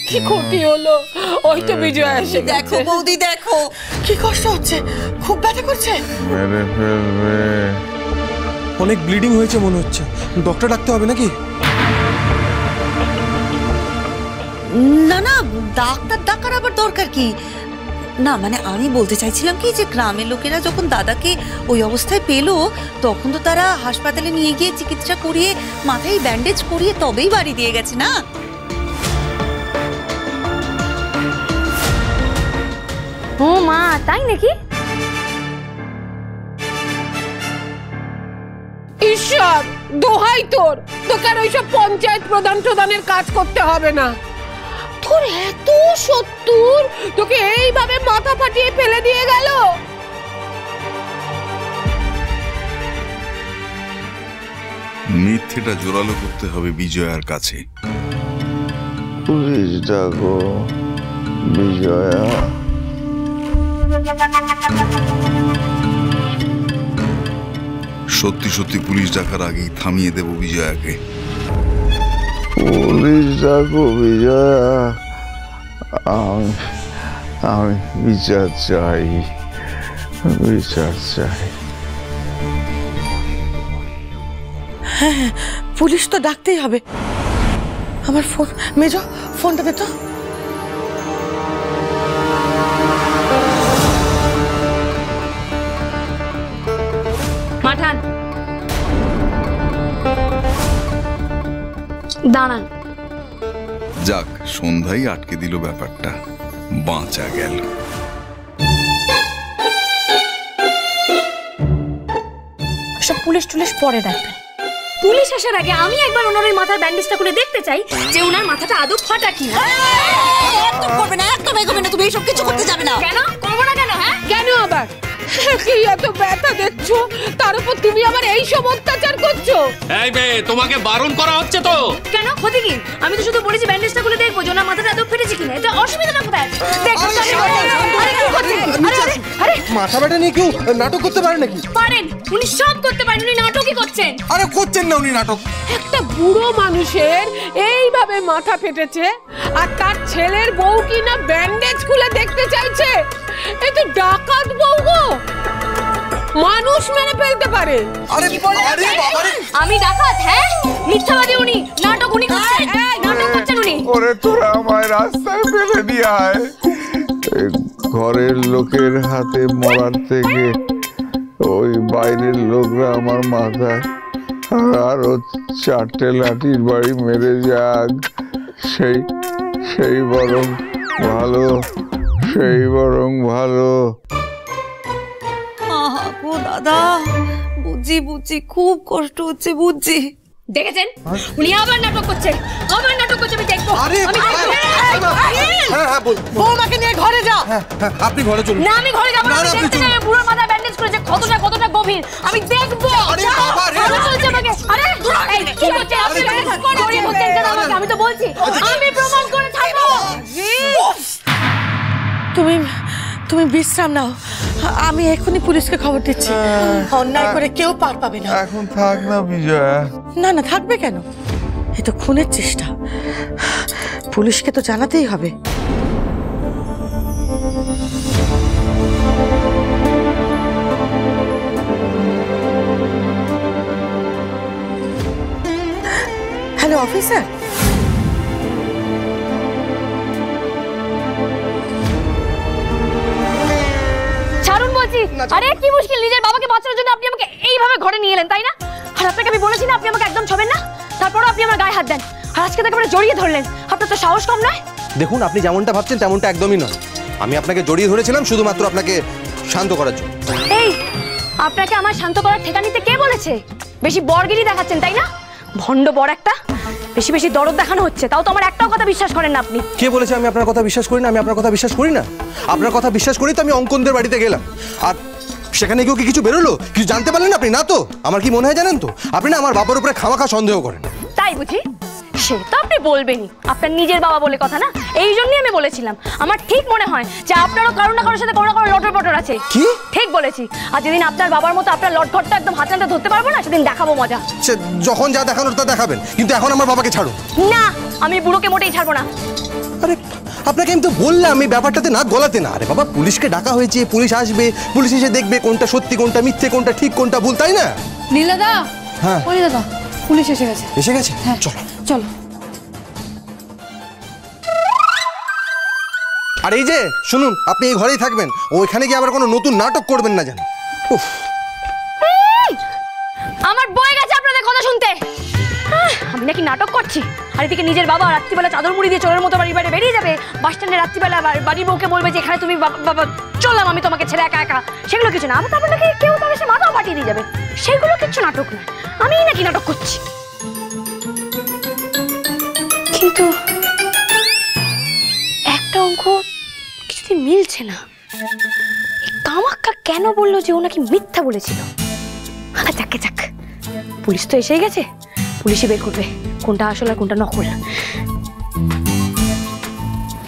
কি ক্ষতি হলো? ওই তো বিজয় এসে গেছে। দেখো বৌদি, দেখো কি কষ্ট হচ্ছে, খুব ব্যথা করছে। মেরে ফেলবে। অনেক ব্লিডিং হয়েছে মনে হচ্ছে, ডক্টর ডাকতে হবে নাকি? না না, ডাক্তার ডাকার আবার দরকার কি? না মানে আমি বলতে চাইছিলাম কি যে গ্রামের লোকেরা যখন দাদাকে ওই অবস্থায় পেলো তখন তো তারা হাসপাতালে নিয়ে গিয়ে চিকিৎসা করিয়ে মাথায় ব্যান্ডেজ করিয়ে তবেই বাড়ি দিয়ে গেছে না? ও মা, তাই নাকি? ঈশ্বর দোহাই তোর, তোকে আর ওইসব পঞ্চায়েত প্রধানের কাজ করতে হবে না। তোর এত শত্রুর তোকে এইভাবে মাথা ফাটিয়ে ফেলে দিয়ে গেল। মিথ্যেটা জোরালো করতে হবে বিজয়ার কাছে। পুলিশ ডাকো বিজয়া। সত্যি সত্যি পুলিশ ডাকার আগেই থামিয়ে দেব বিজয়াকে। পুলিশ ডাকো বিজয়া, আমি বিচার চাই, বিচার চাই। হ্যাঁ, পুলিশ তো ডাকতেই হবে। আমার ফোন, মেজো ফোনটা দে তো। মাঠান দাঁড়ান। যাক, সন্ধ্যায় আটকে দিল ব্যাপারটা, বাঁচা গেল। সব পুলিশ টুলিশ পরে ডাকবে। পুলিশ আসার আগে আমি একবার ওনার ওই মাথার ব্যান্ডেজটা খুলে দেখতে চাই যে ওনার মাথাটা আদৌ ফাটা কিনা। একদম করবে না, একদম এগোবে না, তুমি এইসব কিছু করতে যাবে না। কেন করবো না? কেন? হ্যাঁ কেন আবার? কি এত ব্যথা দেখছো, তার উপর তুমি আবার এই সব অত্যাচার করছো? এই বে, তোমাকে বারণ করা হচ্ছে তো। কেন ক্ষতি কি? আমি তো শুধু বলেছি ব্যান্ডেজটা খুলে দেখবো যে ওনার মাথাটা আদৌ ফেটেছে কিনা। এটা অসুবিধাটা কোথায়? আরে মাথা ব্যথা নিয়ে কেউ নাটক করতে পারে নাকি? পারেন, উনি সব করতে পারেন, উনি নাটকই করছেন। আরে করছেন না উনি নাটক। একটা বুড়ো মানুষের এইভাবে মাথা ফেটেছে আর তার ছেলের বউ কিনা ব্যান্ডেজ খুলে দেখতে চাইছে। এই তো ডাকাত বউ গো, মানুষ মেরে ফেলতে পারে। আমি ডাকাত? হ্যাঁ, মিথ্যাবাদী উনি, নাটক উনি করছেন, নাটক করছেন উনি। ওরে তোরা আমায় রাস্তায় ফেলে দিয়ে আয়, ঘরের লোকের হাতে মরার থেকে ওই বাইরের লোকরা আমার মাথায় আরো 4টে লাঠির বাড়ি মেরে যাক, সেই বরং ভালো, সেই বরং ভালো। ও দাদা, বুঝি খুব কষ্ট হচ্ছে, বুঝছি। দেখেছেন, উনি আবার নাটক করছেন, আবার নাটক করছে। আমি দেখবো। বৌমাকে নিয়ে ঘরে যা। আপনি ঘরে চলুন। না, আমি ঘরে যাবো না। আমি দেখতে চাই পুরো মাথা ব্যান্ডেজ করেছে, কতটা গভীর আমি দেখবো। আরে বাবা রে, আরে এই কি হচ্ছে? আপনি করে বলছেন কেন আমাকে? আমি তো বলছি আমি প্রমাণ করে থাকবো। তুমি বিশ্রাম নাও, আমি এখনই পুলিশকে খবর দিচ্ছি। অন্যায় করে কেউ পার পাবে না। এখন থাক না বিজয়া। না না, থাকবে কেন? এ তো খুনের চেষ্টা, পুলিশকে তো জানাতেই হবে। হ্যালো অফিসার, ছাড়ুন বলছি। আরে কি মুশকিল, নিজের বাবাকে বাঁচানোর জন্য আপনি আমাকে এইভাবে ঘরে নিয়ে এলেন, তাই না? আর আপনাকে আমি বলেছি না আপনি আমাকে একদম ছবেন না, তারপরও আপনি আমার গায়ে হাত দেন আর আজকে তাকে জড়িয়ে ধরলেন। আপনার তো সাহস কম নয়? দেখুন, আপনি যেমনটা ভাবছেন তেমনটা একদমই নয়। আমি আপনাকে জড়িয়ে ধরেছিলাম শুধুমাত্র আপনাকে শান্ত করার জন্য। এই, আপনাকে আমার শান্ত করার ঠেকা নিতে কে বলেছে? বেশি বরগিরি দেখাচ্ছেন, তাই না? ভণ্ড বর একটা, বেশি দরদ দেখানো হচ্ছে। তাও তো আমার একটাও কথা বিশ্বাস করেন না আপনি। কে বলেছে আমি আপনার কথা বিশ্বাস করি না? আমি আপনার কথা বিশ্বাস করি না। আপনার কথা বিশ্বাস করি তো আমি অঙ্কনদের বাড়িতে গেলাম, আর সেখানে কেউ কি কিছু বেরোলো? কিছু জানতে পারলেন আপনি? না তো। আমার কি মনে হয় জানেন তো, আপনি না আমার বাবার উপরে খামাখা সন্দেহ করেন। তাই বুঝি? সে তো আপনি বলবেনই, আপনার নিজের বাবা বলে কথা না। এই জন্যই আমি বলেছিলাম আমার ঠিক মনে হয় যে আপনারও কারো না কারোর সাথে কোনো না কোনো লটর পটর আছে। কি ঠিক বলেছি? আর যেদিন আপনার বাবার মতো আপনার লটঘরটা একদম হাতে ধরতে পারবো না, সেদিন দেখাবো মজা। সে যখন যা দেখানোর তা দেখাবেন, কিন্তু এখন আমার বাবাকে ছাড়ুন। না, আমি বুড়োকে মোটেই ছাড়বো না। আরে আপনাকে আমি তো বললাম এই ব্যাপারটাতে নাক গলাতে না। আরে বাবা, পুলিশকে ডাকা হয়েছে, পুলিশ আসবে, পুলিশ এসে দেখবে কোনটা সত্যি কোনটা মিথ্যে, কোনটা ঠিক কোনটা ভুল, তাই না? নীলাদা, হ্যাঁ ওই দাদা, পুলিশ এসে গেছে। এসে গেছে? হ্যাঁ চলো চলো। আর এই যে শুনুন, আপনি এই ঘরেই থাকবেন, ওইখানে গিয়ে আবার কোনো নতুন নাটক করবেন না যেন। উফ, আমার বয়ে গেছে আপনাদের কথা শুনতে। আমি নাকি নাটক করছি, আর এদিকে নিজের বাবা রাত্রিবেলা চাদর মুড়ি দিয়ে চোরের মতো বাড়ি বাইরে বেরিয়ে যাবে, বাস স্ট্যান্ডে রাত্রিবেলা বাড়ির বউকে বলবে যে এখানে তুমি বাবা চললাম আমি তোমাকে ছেড়ে একা একা। সেগুলো কিছু না, আমার তারপর নাকি কেউ তার এসে মাথাও পাঠিয়ে দিয়ে যাবে। সেগুলো কিচ্ছু নাটক না, আমিই নাকি নাটক করছি। কিন্তু একটা অঙ্ক কিছুতেই মিলছে না। কামাক্কা কেন বললো যে ও নাকি মিথ্যা বলেছিল? যাক যাক, পুলিশ তো এসেই গেছে, পুলিশই বের করবে কোনটা আসল আর কোনটা নকল।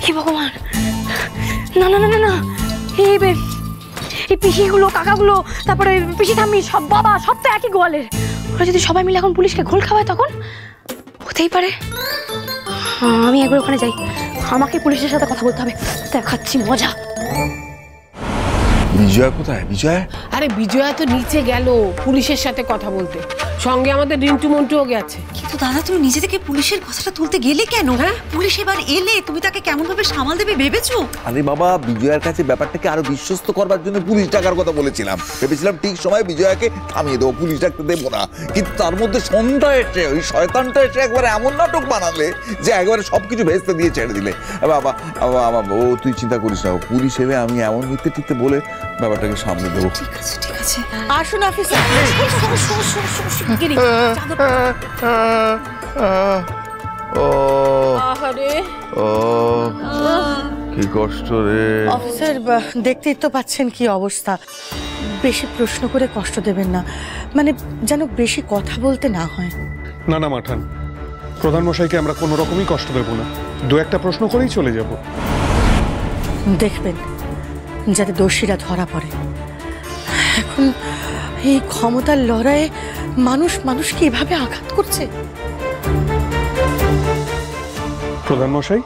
হে ভগবান, না না না না না, এই পিসিগুলো কাকাগুলো তারপরে পিসি ঠাম্মি সব বাবা সব তো একই গোয়ালের। ওরা যদি সবাই মিলে এখন পুলিশকে ঘোল খাওয়ায় তখন হতেই পারে। আমি একবার ওখানে যাই, আমাকে পুলিশের সাথে কথা বলতে হবে, দেখাচ্ছি মজা। বিজয়া কোথায়? বিজয়া? আরে বিজয়া তো নিচে গেল পুলিশের সাথে কথা বলতে, সঙ্গে আমাদের রিন্টু মন্টুও গেছে। কিন্তু দাদা, তুমি নিজে থেকে পুলিশের কথাটা তুলতে গেলে কেন? হ্যাঁ, পুলিশ এবার এলে তুমি তাকে কেমন ভাবে সামাল দেবে ভেবেছো? আরে বাবা, বিজয়ার কাছে ব্যাপারটাকে আরো বিশ্বস্ত করবার জন্য পুলিশ ডাকার কথা বলেছিলাম। ভেবেছিলাম ঠিক সময় বিজয়াকে থামিয়ে দেবো, পুলিশ ডাকতে দেবো না। কিন্তু তার মধ্যে সন্ধ্যা এসে ওই শয়তানটা এসে একবারে এমন নাটক বানালে যে একবারে সবকিছু ভেস্তে দিয়ে ছেড়ে দিলে। বাবা ও তুই চিন্তা করিস না, পুলিশ এলে আমি এমন মিথ্যে টিকতে বলে ব্যাপারটাকে সামনে দেবো। ঠিক আছে ঠিক আছে, আসুন অফিসার। ও আহারে ও কি কষ্ট রে। অফিসার, দেখতেই তো পাচ্ছেন কি অবস্থা। বেশি প্রশ্ন করে কষ্ট দেবেন না, মানে যেন বেশি কথা বলতে না হয়। না না মাঠান, প্রধান মশাইকে আমরা কোনো রকমই কষ্ট দেব না, দু একটা প্রশ্ন করেই চলে যাব। দেখবেন যাতে দোষীরা ধরা পড়ে। এখন এই ক্ষমতার লড়াইয়ে মানুষ মানুষকে এভাবে আঘাত করছে। প্রধান মশাই,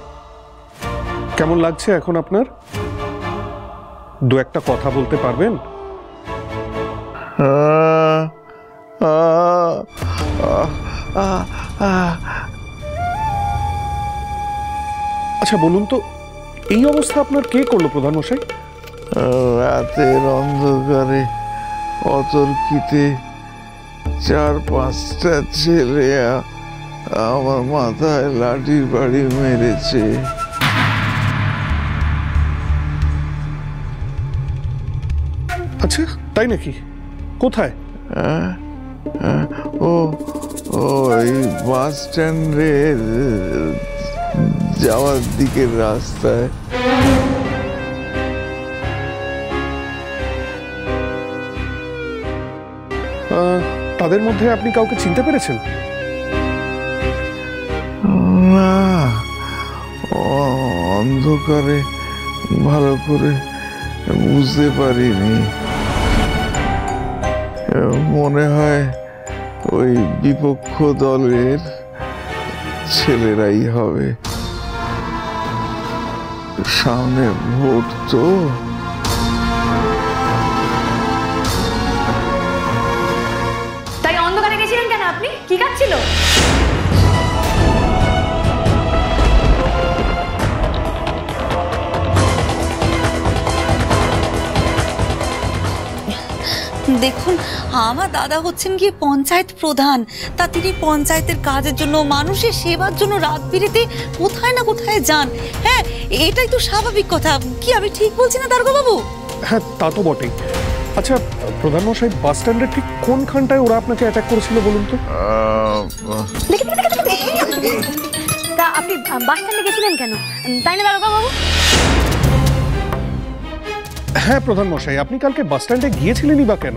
কেমন লাগছে এখন আপনার? দু একটা কথা বলতে পারবেন? আচ্ছা বলুন তো, এই অবস্থা আপনার কে করলো প্রধান মশাই? রাতের অন্ধকারে অতর্কিতে 4-5টা ছেলে আমার মাথায় লাঠির বাড়ি মেরেছে। আচ্ছা তাই নাকি? কোথায়? ওই বাস স্ট্যান্ডের যাওয়ার দিকের রাস্তায়। তাদের মধ্যে আপনি কাউকে চিনতে পেরেছেন? না, অন্ধকারে ভালো করে বুঝতে পারিনি। মনে হয় ওই বিপক্ষ দলের ছেলেরাই হবে। সামনে ভোট তো। তাই অন্ধকারে গেছিলেন কেন আপনি? কি কাজ ছিল? দেখুন, আমার দাদা হচ্ছেন গিয়ে পঞ্চায়েত প্রধান, তা তিনি পঞ্চায়েতের কাজের জন্য মানুষের সেবার জন্য রাত বিরেতে কোথায় না কোথায় যান। হ্যাঁ, এটাই তো স্বাভাবিক কথা। কি আমি ঠিক বলছি না দারোগা বাবু? হ্যাঁ তা তো বটেই। আচ্ছা প্রধান মশাই, বাস স্ট্যান্ডের ঠিক কোনখানটায় ওরা আপনাকে অ্যাটাক করেছিল বলুন তো? তা আপনি বাস স্ট্যান্ডে গেছিলেন কেন, তাই না দারোগা বাবু? হ্যাঁ প্রধান মশাই, আপনি কালকে বাস স্ট্যান্ডে গিয়েছিলেনই বা কেন?